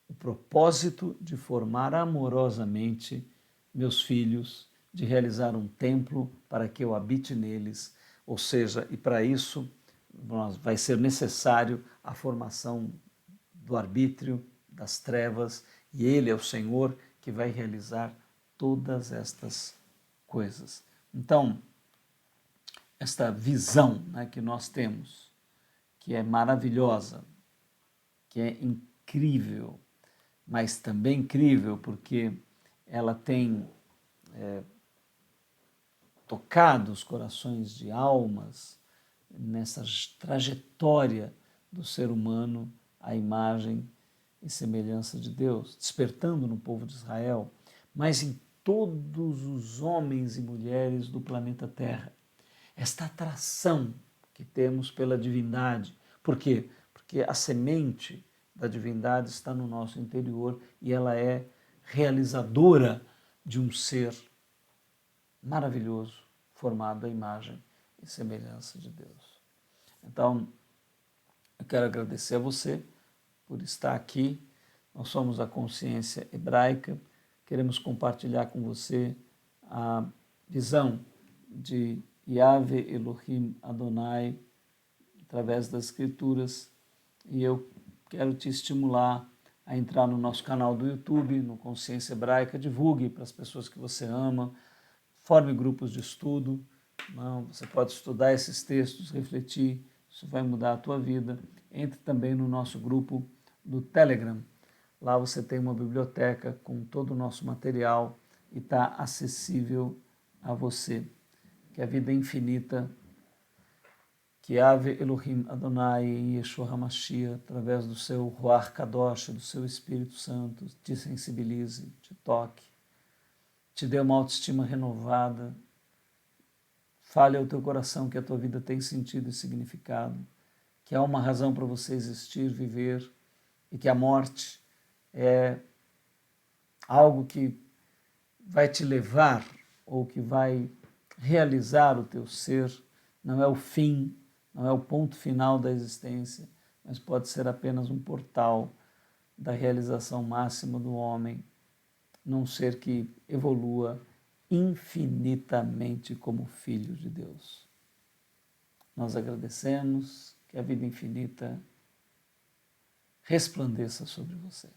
o propósito de formar amorosamente meus filhos, de realizar um templo para que eu habite neles, ou seja, e para isso vai ser necessário a formação do arbítrio, das trevas, e Ele é o Senhor que vai realizar todas estas coisas. Então, esta visão, né, que nós temos, que é maravilhosa, que é incrível, mas também incrível porque ela tem tocado os corações de almas nessa trajetória do ser humano à imagem e semelhança de Deus, despertando no povo de Israel, mas em todos os homens e mulheres do planeta Terra. Esta atração que temos pela divindade. Por quê? Porque a semente da divindade está no nosso interior e ela é realizadora de um ser maravilhoso, formado à imagem e semelhança de Deus. Então, eu quero agradecer a você por estar aqui. Nós somos a Consciência Hebraica. Queremos compartilhar com você a visão de Yahvé Elohim Adonai através das Escrituras. E eu quero te estimular a entrar no nosso canal do YouTube, no Consciência Hebraica. Divulgue para as pessoas que você ama. Forme grupos de estudo. Você pode estudar esses textos, refletir. Isso vai mudar a tua vida. Entre também no nosso grupo do Telegram. Lá você tem uma biblioteca com todo o nosso material e está acessível a você. Que a vida infinita, que Yahvé Elohim Adonai em Yeshua HaMashiach, através do seu Ruach Kadosh, do seu Espírito Santo, te sensibilize, te toque, te dê uma autoestima renovada, fale ao teu coração que a tua vida tem sentido e significado, que há uma razão para você existir, viver, e que a morte é algo que vai te levar ou que vai realizar o teu ser, não é o fim, não é o ponto final da existência, mas pode ser apenas um portal da realização máxima do homem, num ser que evolua infinitamente como filho de Deus. Nós agradecemos, que a vida infinita resplandeça sobre você.